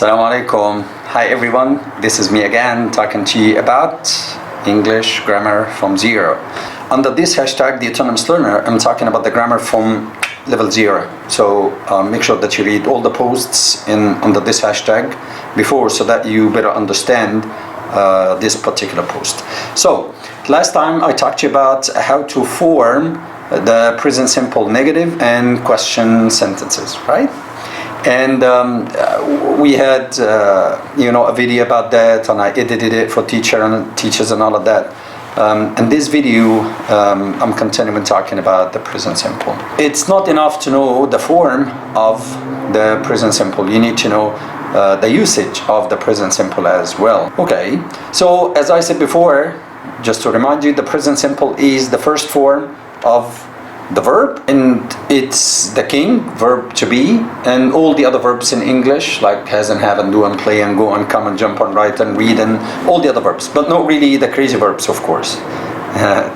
Assalamu alaikum. Hi everyone, this is me again talking to you about English grammar from zero. Under this hashtag, the autonomous learner, I'm talking about the grammar from level 0. So make sure that you read all the posts under this hashtag before, so that you better understand this particular post. So last time I talked to you about how to form the present simple negative and question sentences, right? And we had a video about that, and I edited it for teachers and all of that. In this video, I'm continuing talking about the present simple. It's not enough to know the form of the present simple. You need to know the usage of the present simple as well. Okay, so as I said before, just to remind you, the present simple is the first form of the verb, and it's the king, verb to be, and all the other verbs in English, like has and have and do and play and go and come and jump and write and read and all the other verbs, but not really the crazy verbs, of course.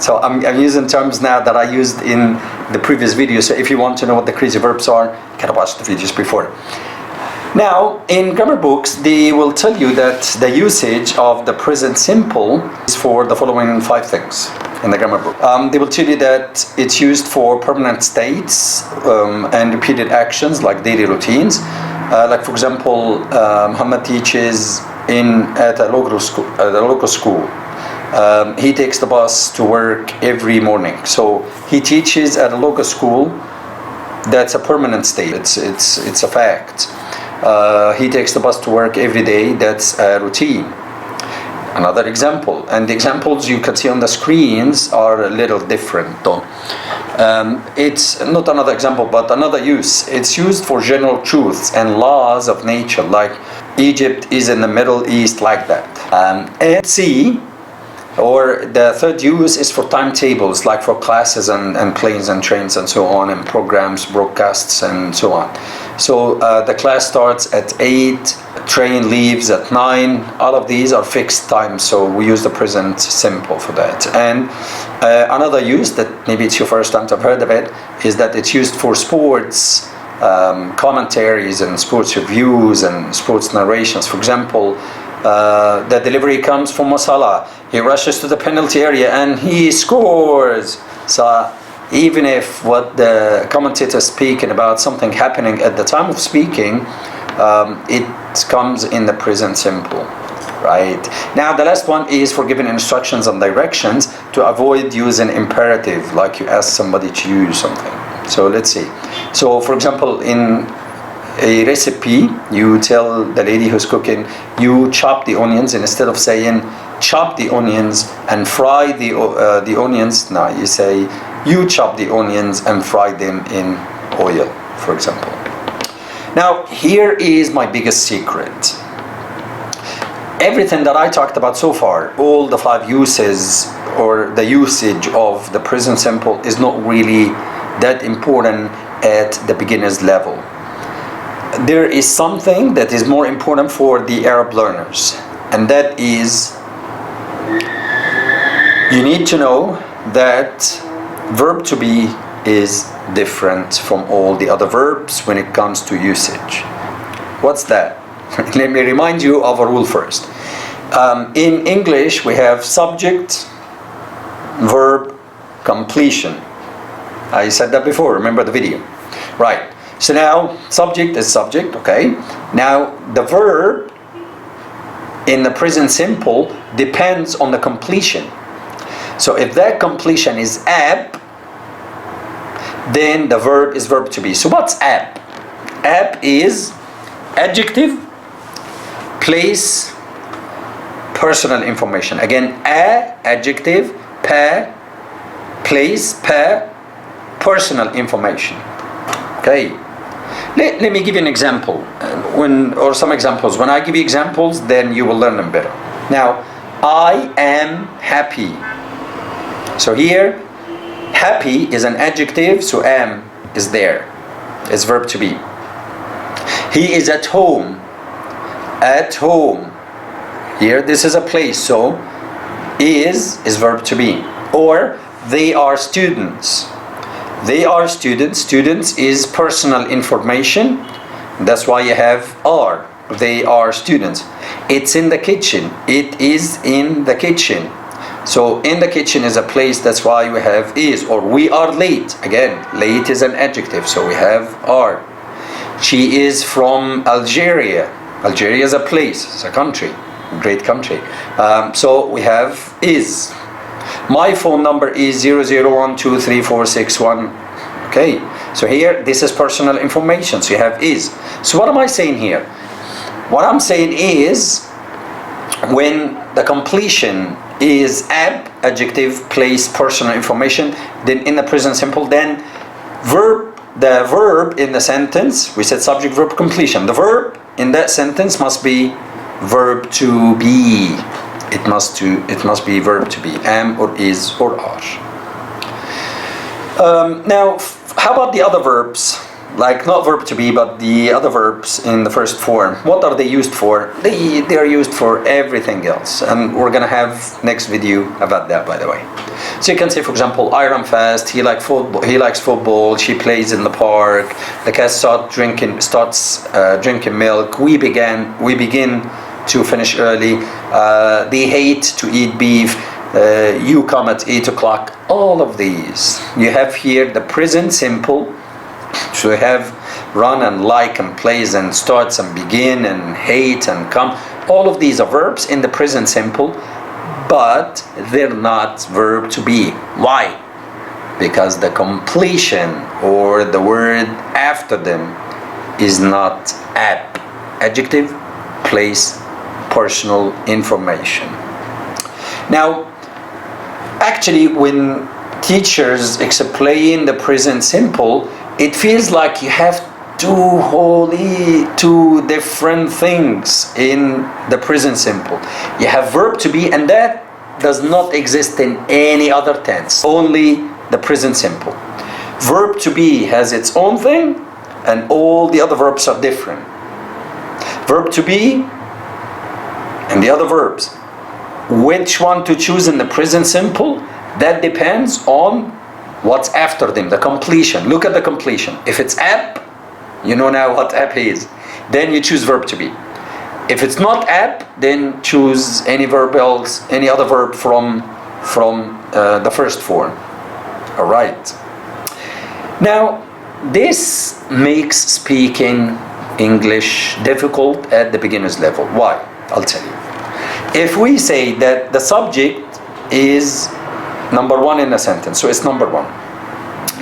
So I'm using terms now that I used in the previous video, so if you want to know what the crazy verbs are, you gotta watch the videos before. Now, in grammar books, they will tell you that the usage of the present simple is for the following 5 things in the grammar book. They will tell you that it's used for permanent states and repeated actions like daily routines. Like for example, Muhammad teaches at a local school. He takes the bus to work every morning. So he teaches at a local school. That's a permanent state. It's a fact. He takes the bus to work every day. That's a routine. Another example, and the examples you can see on the screens are a little different though. It's not another example, but another use. It's used for general truths and laws of nature, like Egypt is in the Middle East, like that. And C, or the third use, is for timetables, like for classes and planes and trains and so on, and programs, broadcasts and so on. So the class starts at 8, train leaves at 9. All of these are fixed times, so we use the present simple for that. And another use that maybe it's your first time to have heard of it is that it's used for sports commentaries and sports reviews and sports narrations. For example, the delivery comes from Masala. He rushes to the penalty area and he scores. So even if what the commentator is speaking about something happening at the time of speaking, it comes in the present simple, right? Now the last one is for giving instructions and directions to avoid using imperative, like you ask somebody to use something. So let's see. So for example, in a recipe, you tell the lady who's cooking, you chop the onions, and instead of saying chop the onions and fry the onions, now you say you chop the onions and fry them in oil, for example. Now here is my biggest secret. Everything that I talked about so far, all the 5 uses or the usage of the present simple, is not really that important at the beginner's level. There is something that is more important for the Arab learners, and that is you need to know that verb to be is different from all the other verbs when it comes to usage. What's that? Let me remind you of a rule first. In English, we have subject, verb, completion. I said that before, remember the video. Right. So now, subject is subject, okay? Now, the verb in the present simple depends on the completion. So if that completion is ab, then the verb is verb to be. So what's ab? Ab is adjective, place, personal information. Again, adjective, place, personal information. Okay. Let me give you an example, or some examples. When I give you examples, then you will learn them better. Now, I am happy. So here, happy is an adjective, so am is there. It's verb to be. He is at home. At home. Here, this is a place, so is verb to be. Or they are students. They are students. Students is personal information. That's why you have are. they are students. It's in the kitchen. It is in the kitchen. So in the kitchen is a place, that's why we have is. Or we are late. Again, late is an adjective, so we have are. She is from Algeria. Algeria is a place, it's a country, a great country. So we have is. My phone number is 001234661. Okay, so here this is personal information, so you have is. So what am I saying here? What I'm saying is, when the completion is ab, adjective, place, personal information, then in the present simple, then the verb in the sentence, we said subject verb completion, the verb in that sentence must be verb to be. It must be verb to be, am or is or are. Now, how about the other verbs? Like not verb to be, but the other verbs in the first form. What are they used for? They are used for everything else, and we're gonna have next video about that, by the way. So you can say, for example, I run fast. He likes football. She plays in the park. The cat starts drinking milk. We begin to finish early. They hate to eat beef. You come at 8 o'clock. All of these. You have here the present simple. So you have run and like and plays and starts and begin and hate and come. All of these are verbs in the present simple, but they're not verb to be. Why? Because the completion or the word after them is not ab, adjective, place, personal information. Now, actually, when teachers explain the present simple, it feels like you have two different things in the present simple. You have verb to be, and that does not exist in any other tense, only the present simple. Verb to be has its own thing, and all the other verbs are different. Verb to be and the other verbs. Which one to choose in the present simple? That depends on what's after them, the completion. Look at the completion. If it's ab, you know now what ab is. Then you choose verb to be. If it's not ab, then choose any verb else, any other verb from the first form. All right. Now, this makes speaking English difficult at the beginner's level. Why? I'll tell you. If we say that the subject is number one in the sentence, so it's number one.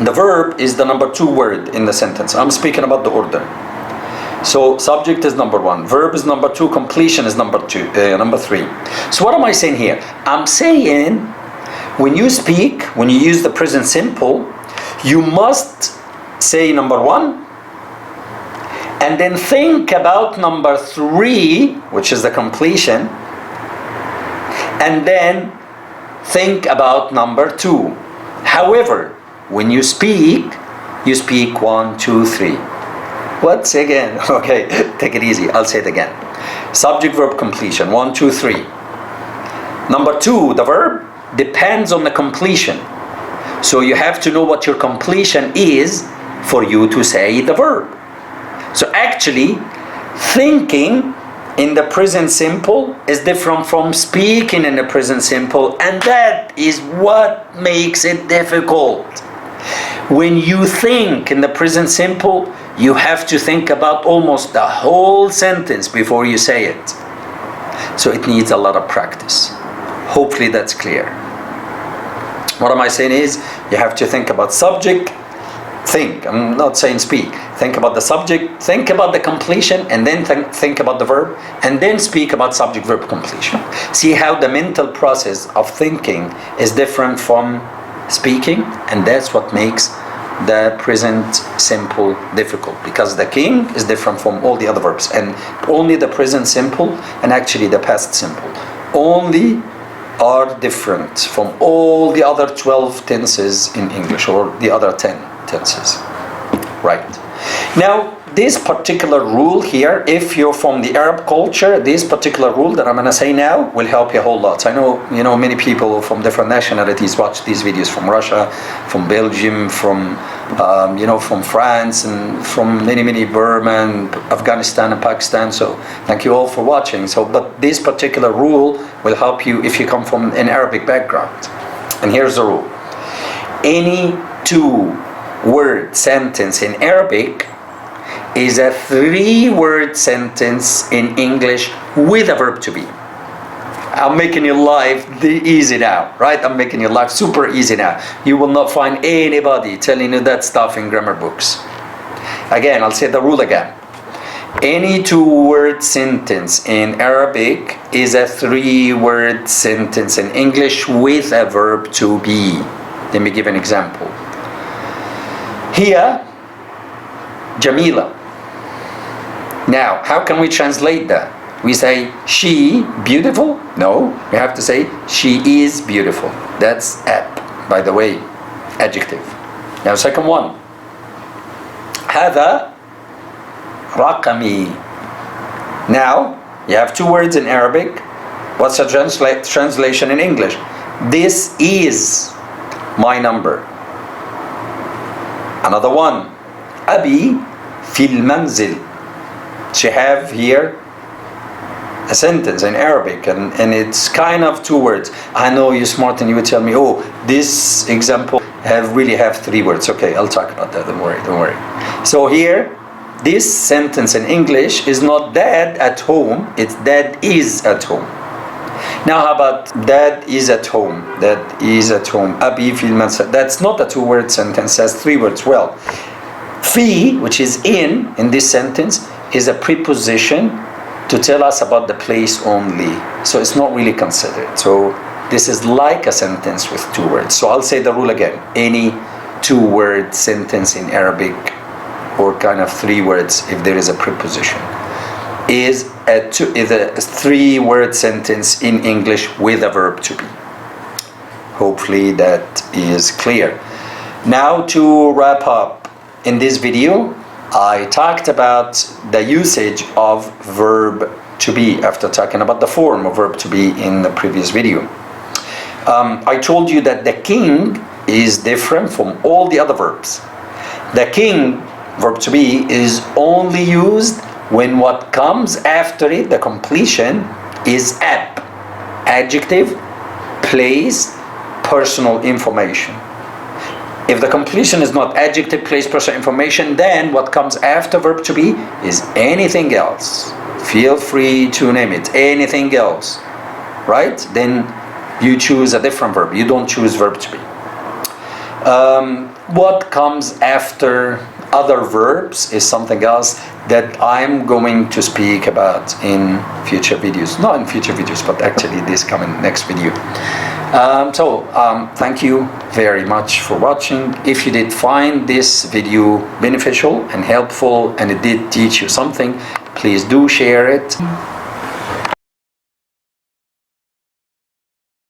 The verb is the number two word in the sentence. I'm speaking about the order. So subject is number one, verb is number two, completion is number three. So what am I saying here? I'm saying when you speak, when you use the present simple, you must say number one, and then think about number three, which is the completion, and then think about number two. However, when you speak 1, 2, 3. What? Again? Okay, take it easy. I'll say it again. Subject verb completion, 1, 2, 3. Number two, the verb depends on the completion. So you have to know what your completion is for you to say the verb. So actually, thinking in the present simple is different from speaking in the present simple, and that is what makes it difficult. When you think in the present simple, you have to think about almost the whole sentence before you say it. So it needs a lot of practice. Hopefully that's clear. What am I saying is, you have to think about subject, think, I'm not saying speak. Think about the subject, think about the completion, and then think about the verb, and then speak about subject verb completion. See how the mental process of thinking is different from speaking, and that's what makes the present simple difficult, because the king is different from all the other verbs, and only the present simple and actually the past simple only are different from all the other 12 tenses in English, or the other 10 tenses. Right. Now, this particular rule here, if you're from the Arab culture, this particular rule that I'm going to say now will help you a whole lot. I know, many people from different nationalities watch these videos, from Russia, from Belgium, from from France and from many Burma, Afghanistan and Pakistan. So thank you all for watching. But this particular rule will help you if you come from an Arabic background. And here's the rule. Any two-word sentence in Arabic is a three-word sentence in English with a verb to be. I'm making your life easy now, right? I'm making your life super easy now. You will not find anybody telling you that stuff in grammar books. Again, I'll say the rule again. Any two-word sentence in Arabic is a three-word sentence in English with a verb to be. Let me give an example. Here, Jamila. Now, how can we translate that? We say, she beautiful? No, we have to say, she is beautiful. That's ab, by the way, adjective. Now, second one. هذا رقمي. Now, you have two words in Arabic. What's the translation in English? This is my number. Another one. أبي في المنزل. So you have here a sentence in Arabic, and it's kind of two words. I know you're smart and you would tell me, oh, this example really have three words. Okay, I'll talk about that. Don't worry. So here, this sentence in English is not dad at home, it's dad is at home. Now how about dad is at home? Dad is at home. Abi fil mansal. That's not a two-word sentence, that's three words. Well, fi, which is in this sentence, is a preposition to tell us about the place only. So it's not really considered. So this is like a sentence with two words. So I'll say the rule again. Any two-word sentence in Arabic, or kind of three words if there is a preposition, is a three-word sentence in English with a verb to be. Hopefully that is clear. Now to wrap up, in this video I talked about the usage of verb to be after talking about the form of verb to be in the previous video. I told you that the king is different from all the other verbs. The king, verb to be, is only used when what comes after it, the completion, is ab, adjective, place, personal information. If the completion is not adjective, place, personal information, then what comes after verb to be is anything else. Feel free to name it, anything else, right? Then you choose a different verb. You don't choose verb to be. What comes after other verbs is something else that I'm going to speak about in future videos. Not in future videos, but actually this coming next video. Thank you very much for watching. If you did find this video beneficial and helpful and it did teach you something, please do share it.